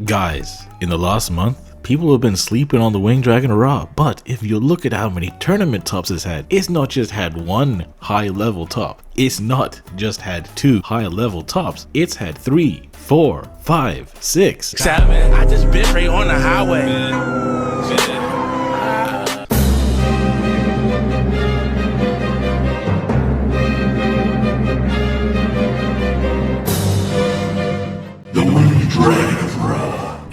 Guys, in the last month, people have been sleeping on the Winged Dragon Ra, but if you look at how many tournament tops it's not just had one high level top, it's not just had two high level tops, it's had 3, 4, 5, 6, 7. I just bit right on the highway.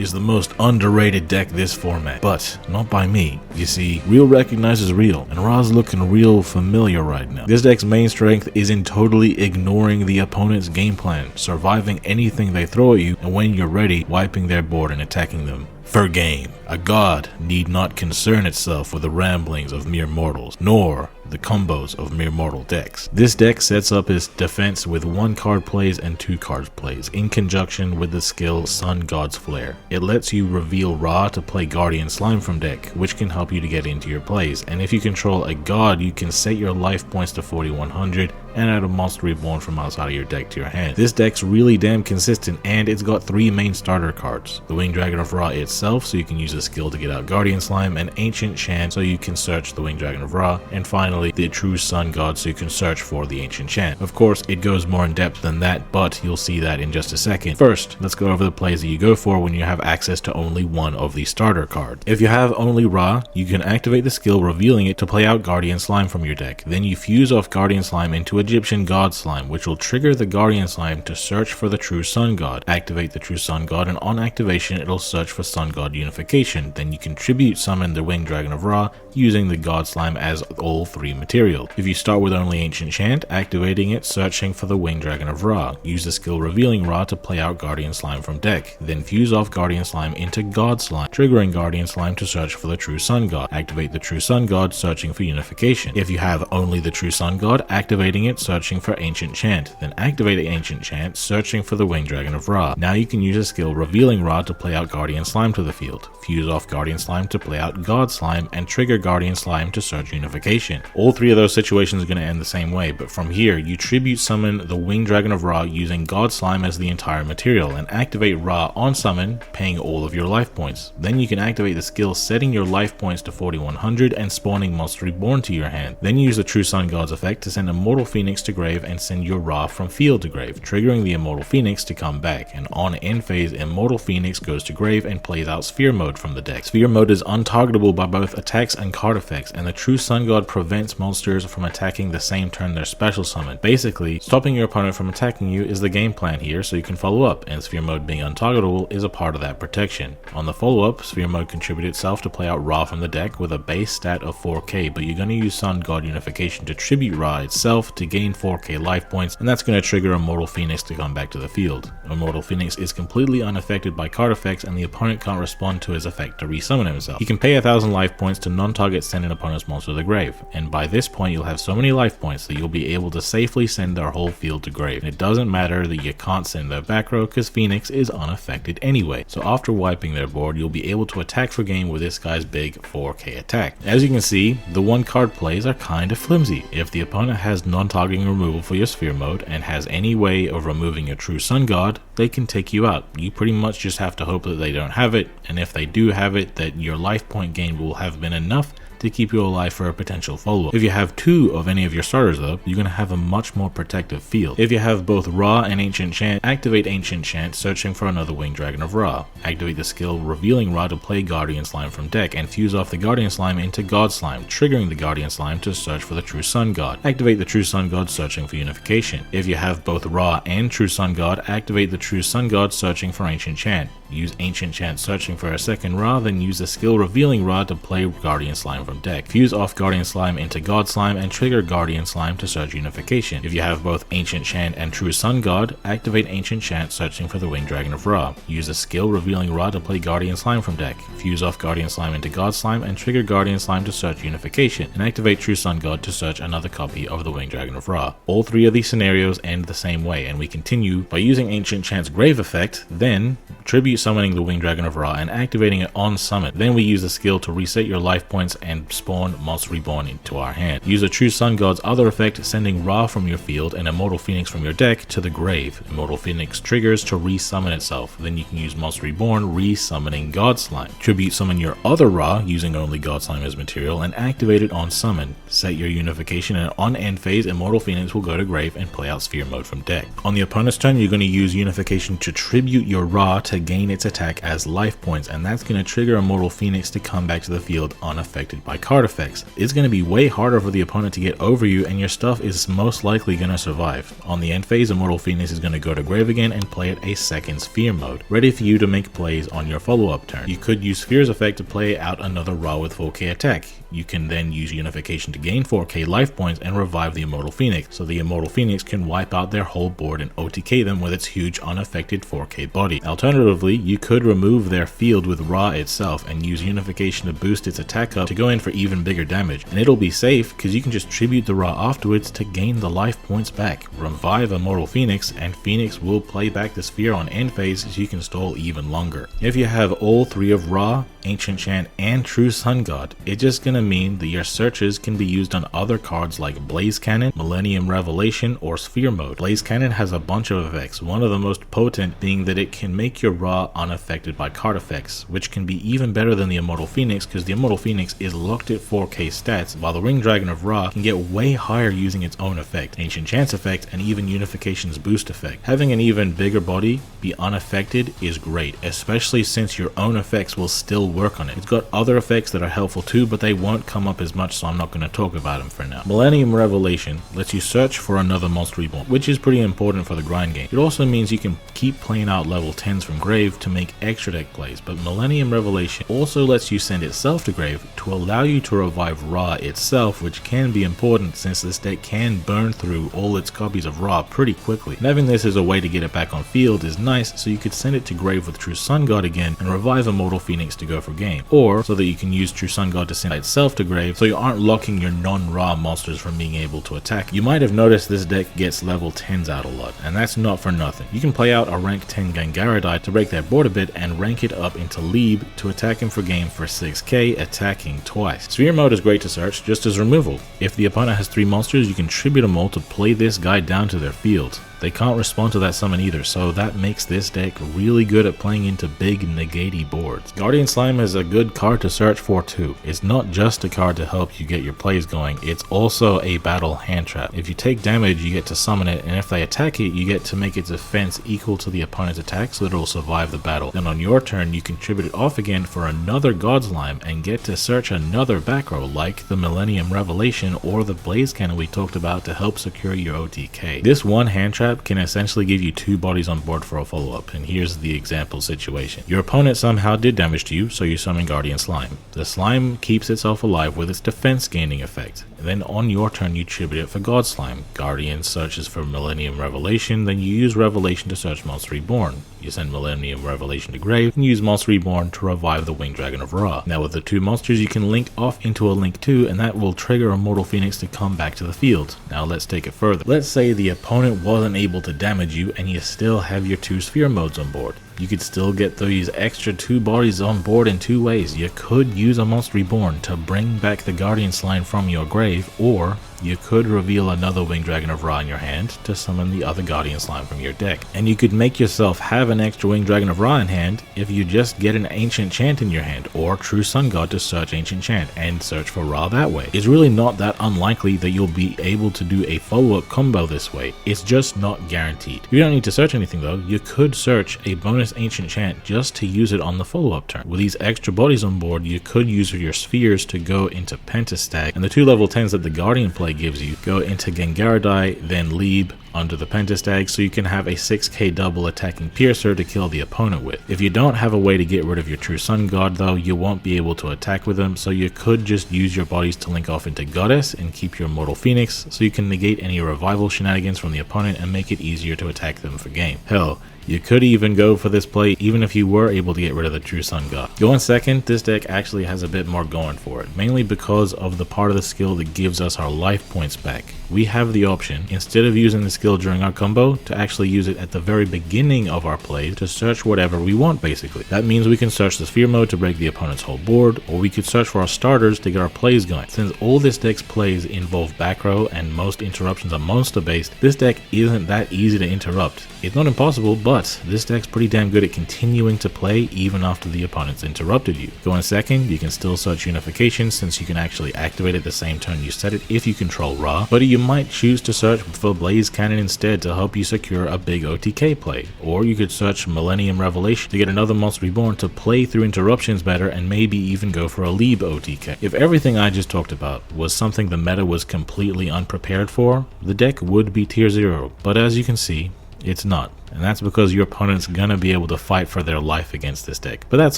is the most underrated deck this format, but not by me. You see, real recognizes real, and Ra's looking real familiar right now. This deck's main strength is in totally ignoring the opponent's game plan, surviving anything they throw at you, and when you're ready, wiping their board and attacking them. For game, a god need not concern itself with the ramblings of mere mortals, nor the combos of mere mortal decks. This deck sets up its defense with 1 card plays and 2 cards plays, in conjunction with the skill Sun God's Flare. It lets you reveal Ra to play Guardian Slime from deck, which can help you to get into your plays, and if you control a god, you can set your life points to 4100 and add a monster reborn from outside of your deck to your hand. This deck's really damn consistent, and it's got 3 main starter cards. The Winged Dragon of Ra itself, so you can use a skill to get out Guardian Slime, and Ancient Chant, so you can search the Winged Dragon of Ra, and finally the True Sun God, so you can search for the Ancient Chant. Of course, it goes more in depth than that, but you'll see that in just a second. First, let's go over the plays that you go for when you have access to only one of the starter cards. If you have only Ra, you can activate the skill revealing it to play out Guardian Slime from your deck. Then you fuse off Guardian Slime into Egyptian God Slime, which will trigger the Guardian Slime to search for the True Sun God. Activate the True Sun God, and on activation it'll search for Sun God Unification. Then you can tribute summon the Winged Dragon of Ra using the God Slime as all 3 materials. If you start with only Ancient Chant, activating it, searching for the Winged Dragon of Ra. Use the skill revealing Ra to play out Guardian Slime from deck. Then fuse off Guardian Slime into God Slime, triggering Guardian Slime to search for the True Sun God. Activate the True Sun God, searching for Unification. If you have only the True Sun God, activating it, searching for Ancient Chant. Then activate the Ancient Chant, searching for the Winged Dragon of Ra. Now you can use a skill revealing Ra to play out Guardian Slime to the field. Fuse off Guardian Slime to play out God Slime, and trigger Guardian Slime to search Unification. All 3 of those situations are going to end the same way, but from here you tribute summon the Winged Dragon of Ra using God Slime as the entire material, and activate Ra on summon, paying all of your life points. Then you can activate the skill setting your life points to 4100 and spawning Monster Reborn to your hand. Then use the True Sun God's effect to send Immortal Phoenix to grave and send your Ra from field to grave, triggering the Immortal Phoenix to come back, and on end phase Immortal Phoenix goes to grave and plays out Sphere Mode from the deck. Sphere Mode is untargetable by both attacks and card effects, and the True Sun God prevents monsters from attacking the same turn they're special summoned. Basically, stopping your opponent from attacking you is the game plan here, so you can follow up, and Sphere Mode being untargetable is a part of that protection. On the follow up, Sphere Mode contributes itself to play out Ra from the deck with a base stat of 4k, but you're going to use Sun God Unification to tribute Ra itself to gain 4k life points, and that's going to trigger Immortal Phoenix to come back to the field. Immortal Phoenix is completely unaffected by card effects, and the opponent can't respond to his effect to resummon himself. He can pay 1000 life points to non-target send an opponent's monster to the grave, and by this point you'll have so many life points that you'll be able to safely send their whole field to grave. And it doesn't matter that you can't send their back row because Phoenix is unaffected anyway. So after wiping their board, you'll be able to attack for game with this guy's big 4k attack. As you can see, the 1 card plays are kinda flimsy. If the opponent has non-targeting removal for your Sphere Mode and has any way of removing your True Sun God, they can take you out. You pretty much just have to hope that they don't have it, and if they do have it, that your life point gain will have been enough to keep you alive for a potential follow-up. If you have 2 of any of your starters though, you're going to have a much more protective field. If you have both Ra and Ancient Chant, activate Ancient Chant, searching for another Winged Dragon of Ra. Activate the skill revealing Ra to play Guardian Slime from deck, and fuse off the Guardian Slime into God Slime, triggering the Guardian Slime to search for the True Sun God. Activate the True Sun God, searching for Unification. If you have both Ra and True Sun God, activate the True Sun God, searching for Ancient Chant. Use Ancient Chant, searching for a second Ra, then use the skill revealing Ra to play Guardian Slime from deck. Fuse off Guardian Slime into God Slime and trigger Guardian Slime to search Unification. If you have both Ancient Chant and True Sun God, activate Ancient Chant, searching for the Winged Dragon of Ra. Use the skill revealing Ra to play Guardian Slime from deck. Fuse off Guardian Slime into God Slime and trigger Guardian Slime to search Unification, and activate True Sun God to search another copy of the Winged Dragon of Ra. All 3 of these scenarios end the same way, and we continue by using Ancient Chant's Grave effect, then tribute summoning the Winged Dragon of Ra and activating it on summon. Then we use the skill to reset your life points and and spawn Monster Reborn into our hand. Use a True Sun God's other effect, sending Ra from your field and Immortal Phoenix from your deck to the grave. Immortal Phoenix triggers to re-summon itself. Then you can use Monster Reborn, re-summoning God Slime. Tribute summon your other Ra using only God Slime as material and activate it on summon. Set your unification, and on end phase, Immortal Phoenix will go to grave and play out Sphere Mode from deck. On the opponent's turn, you're going to use unification to tribute your Ra to gain its attack as life points, and that's going to trigger Immortal Phoenix to come back to the field unaffected by card effects. It's going to be way harder for the opponent to get over you, and your stuff is most likely going to survive. On the end phase, Immortal Phoenix is going to go to grave again and play it a second Sphere Mode, ready for you to make plays on your follow-up turn. You could use Sphere's effect to play out another Ra with 4k attack. You can then use unification to gain 4k life points and revive the Immortal Phoenix, so the Immortal Phoenix can wipe out their whole board and OTK them with its huge unaffected 4k body. Alternatively, you could remove their field with Ra itself and use unification to boost its attack up to go in for even bigger damage, and it'll be safe because you can just tribute the Ra afterwards to gain the life points back. Revive Immortal Phoenix, and Phoenix will play back the Sphere on end phase so you can stall even longer. If you have all three of Ra, Ancient Chant, and True Sun God, it's just gonna mean that your searches can be used on other cards like Blaze Cannon, Millennium Revelation, or Sphere Mode. Blaze Cannon has a bunch of effects, one of the most potent being that it can make your Ra unaffected by card effects, which can be even better than the Immortal Phoenix because the Immortal Phoenix is locked at 4k stats, while the Ring Dragon of Ra can get way higher using its own effect, Ancient Chant's effect, and even Unification's boost effect. Having an even bigger body be unaffected is great, especially since your own effects will still work on it. It's got other effects that are helpful too, but they won't come up as much, so I'm not going to talk about them for now. Millennium Revelation lets you search for another Monster Reborn, which is pretty important for the grind game. It also means you can keep playing out level 10s from grave to make extra deck plays, but Millennium Revelation also lets you send itself to grave to allow you to revive Ra itself, which can be important since this deck can burn through all its copies of Ra pretty quickly. And having this as a way to get it back on field is nice, so you could send it to grave with True Sun God again and revive Immortal Phoenix to go for game, or so that you can use True Sun God to send itself to grave so you aren't locking your non-Ra monsters from being able to attack. You might have noticed this deck gets level 10s out a lot, and that's not for nothing. You can play out a rank 10 Gangaradai to break their board a bit and rank it up into Lieb to attack him for game for 6k, attacking twice. Sphere Mode is great to search just as removal. If the opponent has 3 monsters, you can tribute them all to play this guy down to their field. They can't respond to that summon either, so that makes this deck really good at playing into big negati boards. Guardian Slime is a good card to search for too. It's not just a card to help you get your plays going, it's also a battle hand trap. If you take damage, you get to summon it, and if they attack it, you get to make its defense equal to the opponent's attack so that it will survive the battle. Then on your turn, you can tribute it off again for another God Slime and get to search another back row like the Millennium Revelation or the Blaze Cannon we talked about to help secure your OTK. This one hand trap can essentially give you 2 bodies on board for a follow-up, and here's the example situation. Your opponent somehow did damage to you, so you summon Guardian Slime. The slime keeps itself alive with its defense gaining effect. Then on your turn you tribute it for God Slime. Guardian searches for Millennium Revelation, then you use Revelation to search Monster Reborn. You send Millennium Revelation to grave and use Monster Reborn to revive the Winged Dragon of Ra. Now with the 2 monsters you can link off into a link 2, and that will trigger Immortal Phoenix to come back to the field. Now let's take it further. Let's say the opponent wasn't able to damage you and you still have your 2 Sphere Modes on board. You could still get these extra 2 bodies on board in 2 ways. You could use a Monster Reborn to bring back the Guardian Slime from your grave, or you could reveal another Winged Dragon of Ra in your hand to summon the other Guardian Slime from your deck. And you could make yourself have an extra Winged Dragon of Ra in hand if you just get an Ancient Chant in your hand, or True Sun God to search Ancient Chant and search for Ra that way. It's really not that unlikely that you'll be able to do a follow-up combo this way. It's just not guaranteed. You don't need to search anything though. You could search a bonus Ancient Chant just to use it on the follow-up turn. With these extra bodies on board, you could use your spheres to go into Pentastag, and the 2 level 10s that the Guardian play gives you go into Gangaradai, then Lieb under the Pentastag, so you can have a 6k double attacking Piercer to kill the opponent with. If you don't have a way to get rid of your True Sun God though, you won't be able to attack with them, so you could just use your bodies to link off into Goddess and keep your Immortal Phoenix so you can negate any revival shenanigans from the opponent and make it easier to attack them for game. Hell, You could even go for this play even if you were able to get rid of the True Sun God. Going second, this deck actually has a bit more going for it, mainly because of the part of the skill that gives us our life points back. We have the option, instead of using the skill during our combo, to actually use it at the very beginning of our play to search whatever we want basically. That means we can search the sphere mode to break the opponent's whole board, or we could search for our starters to get our plays going. Since all this deck's plays involve back row and most interruptions are monster based, this deck isn't that easy to interrupt. It's not impossible, but this deck's pretty damn good at continuing to play even after the opponent's interrupted you. Going second, you can still search Unification since you can actually activate it the same turn you set it if you control Ra, but you might choose to search for Blaze Cannon instead to help you secure a big OTK play, or you could search Millennium Revelation to get another Monster Reborn to play through interruptions better and maybe even go for a Leeb OTK. If everything I just talked about was something the meta was completely unprepared for, the deck would be tier 0, but as you can see, it's not. And that's because your opponent's gonna be able to fight for their life against this deck. But that's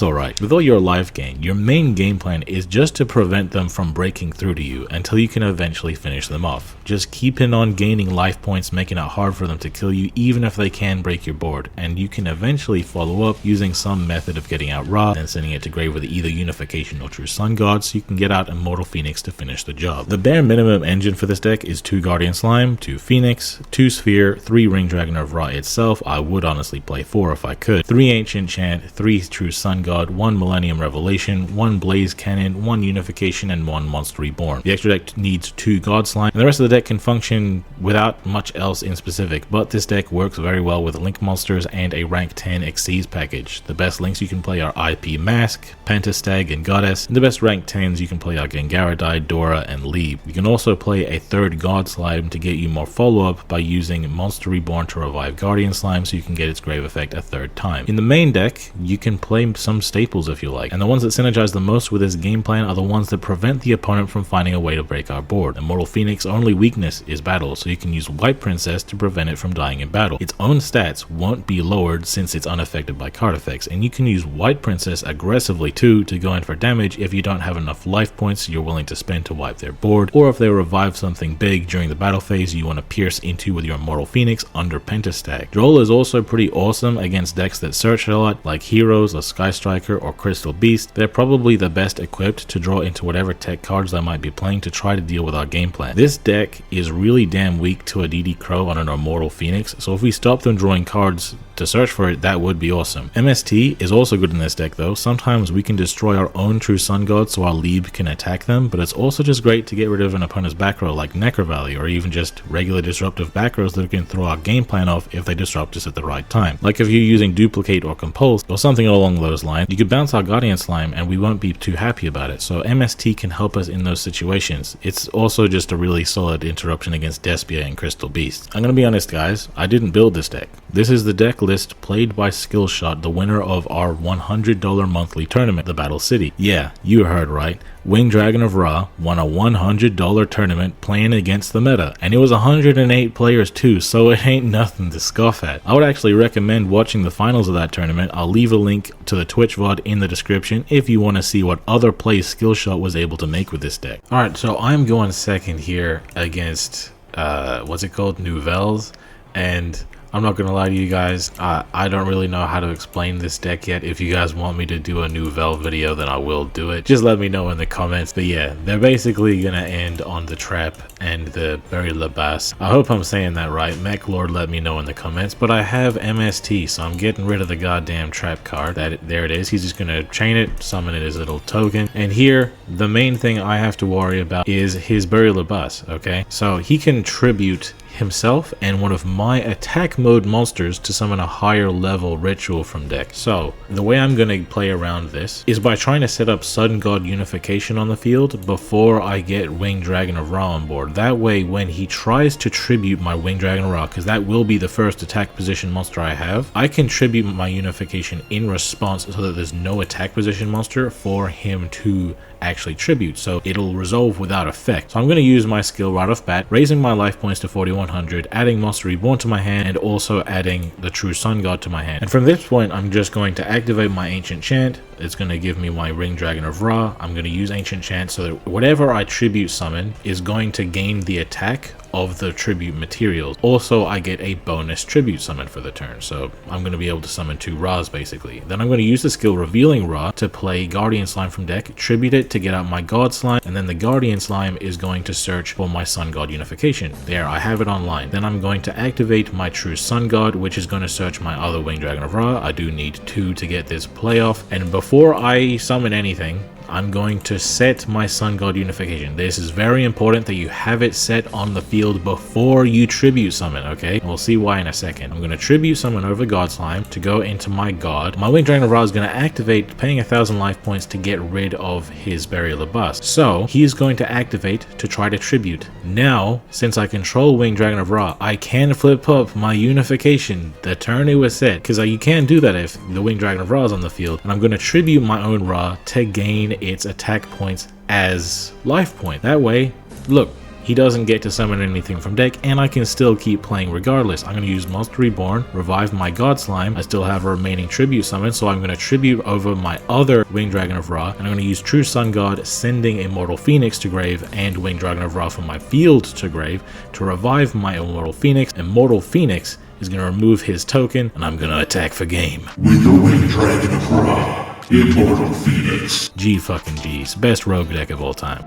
alright. With all your life gain, your main game plan is just to prevent them from breaking through to you until you can eventually finish them off. Just keeping on gaining life points, making it hard for them to kill you even if they can break your board, and you can eventually follow up using some method of getting out Ra and sending it to grave with either Unification or True Sun God so you can get out Immortal Phoenix to finish the job. The bare minimum engine for this deck is 2 Guardian Slime, 2 Phoenix, 2 Sphere, 3 Ring Dragon of Ra itself. I would honestly play 4 if I could. 3 Ancient Chant, 3 True Sun God, 1 Millennium Revelation, 1 Blaze Cannon, 1 Unification, and 1 Monster Reborn. The extra deck needs 2 God Slime, and the rest of the deck can function without much else in specific, but this deck works very well with Link monsters and a rank 10 Xyz package. The best links you can play are IP Mask, Pentastag, and Goddess, and the best rank 10s you can play are Gengaradai, Dora, and Leeb. You can also play a 3rd God Slime to get you more follow-up by using Monster Reborn to revive Guardian Slime so you can get its grave effect a 3rd time. In the main deck, you can play some staples if you like, and the ones that synergize the most with this game plan are the ones that prevent the opponent from finding a way to break our board. Immortal Phoenix's only weakness is battle, so you can use White Princess to prevent it from dying in battle. Its own stats won't be lowered since it's unaffected by card effects, and you can use White Princess aggressively too to go in for damage if you don't have enough life points you're willing to spend to wipe their board, or if they revive something big during the battle phase you want to pierce into with your Immortal Phoenix under Pentastag. Duel is also pretty awesome against decks that search a lot, like Heroes, or Sky Striker, or Crystal Beast. They're probably the best equipped to draw into whatever tech cards they might be playing to try to deal with our game plan. This deck is really damn weak to a DD Crow on an Immortal Phoenix, so if we stop them drawing cards to search for it, that would be awesome. MST is also good in this deck though. Sometimes we can destroy our own True Sun God so our Leeb can attack them, but it's also just great to get rid of an opponent's back row like Necro Valley, or even just regular disruptive back rows that can throw our game plan off if they disrupt us at the right time. Like if you're using Duplicate or Compulse or something along those lines, you could bounce our Guardian Slime and we won't be too happy about it, so MST can help us in those situations. It's also just a really solid interruption against Despia and Crystal Beast. I'm gonna be honest guys, I didn't build this deck. This is the deck list played by Skillshot, the winner of our $100 monthly tournament, the Battle City. Yeah, you heard right. Wing Dragon of Ra won a $100 tournament playing against the meta, and it was 108 players too, so it ain't nothing to scoff at. I would actually recommend watching the finals of that tournament. I'll leave a link to the Twitch VOD in the description if you want to see what other plays Skillshot was able to make with this deck. Alright, so I'm going second here against, what's it called? Nouvelles, and I'm not gonna lie to you guys, I don't really know how to explain this deck yet. If you guys want me to do a Nouvelle video, then I will do it. Just let me know in the comments. But yeah, they're basically gonna end on the Trap and the Berry Labas. I hope I'm saying that right. Mech Lord, let me know in the comments. But I have MST, so I'm getting rid of the goddamn Trap card. There it is. He's just gonna chain it, summon it as a little token. And here, the main thing I have to worry about is his Berry Labas, okay? So he can tribute himself and one of my attack mode monsters to summon a higher level ritual from deck. So the way I'm going to play around this is by trying to set up Sun God Unification on the field before I get Winged Dragon of Ra on board. That way when he tries to tribute my Winged Dragon of Ra, because that will be the first attack position monster I have, I can tribute my Unification in response so that there's no attack position monster for him to actually tribute, so it'll resolve without effect. So I'm going to use my skill right off bat, raising my life points to 4100, adding Monster Reborn to my hand, and also adding the True Sun God to my hand. And from this point, I'm just going to activate my Ancient Chant. It's going to give me my Ring Dragon of Ra. I'm going to use Ancient Chant so that whatever I tribute summon is going to gain the attack of the tribute materials. Also, I get a bonus tribute summon for the turn, so I'm going to be able to summon 2 Ra's basically. Then I'm going to use the skill Revealing Ra to play Guardian Slime from deck, tribute it to get out my God Slime, and then the Guardian Slime is going to search for my Sun God unification. There, I have it online. Then I'm going to activate my True Sun God, which is going to search my other Winged Dragon of Ra. I do need 2 to get this play off, and before I summon anything, I'm going to set my Sun God unification. This is very important that you have it set on the field before you tribute summon, okay? We'll see why in a second. I'm going to tribute summon over God Slime to go into my God. My Winged Dragon of Ra is going to activate, paying 1,000 life points to get rid of his Burial of Bust. So he is going to activate to try to tribute. Now, since I control Winged Dragon of Ra, I can flip up my unification the turn it was set, because you can't do that if the Winged Dragon of Ra is on the field. And I'm going to tribute my own Ra to gain its attack points as life point. That way, look, he doesn't get to summon anything from deck, and I can still keep playing regardless. I'm going to use Monster Reborn, revive my God Slime. I still have a remaining tribute summon, so I'm going to tribute over my other Winged Dragon of Ra, and I'm going to use True Sun God, sending Immortal Phoenix to grave and Winged Dragon of Ra from my field to grave to revive my Immortal Phoenix. Immortal Phoenix is going to remove his token, and I'm going to attack for game. With the Winged Dragon of Ra, Immortal Phoenix. G fucking G's. Best rogue deck of all time.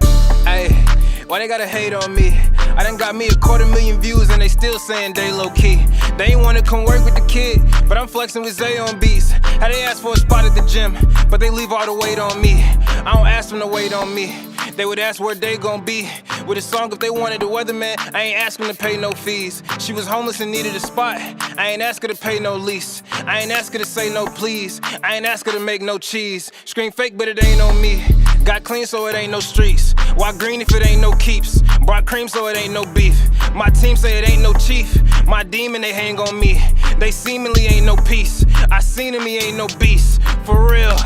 Hey, why they gotta hate on me? I done got me 250,000 views and they still saying they low key. They ain't wanna come work with the kid, but I'm flexing with Zay on beats. How they ask for a spot at the gym, but they leave all the weight on me. I don't ask them to wait on me. They would ask where they gon' be with a song if they wanted the Weatherman. I ain't asking to pay no fees. She was homeless and needed a spot. I ain't ask her to pay no lease. I ain't ask her to say no please. I ain't ask her to make no cheese. Scream fake, but it ain't on me. Got clean, so it ain't no streets. Why green if it ain't no keeps? Brought cream, so it ain't no beef. My team say it ain't no chief. My demon, they hang on me. They seemingly ain't no peace. I seen him, he ain't no beast. For real.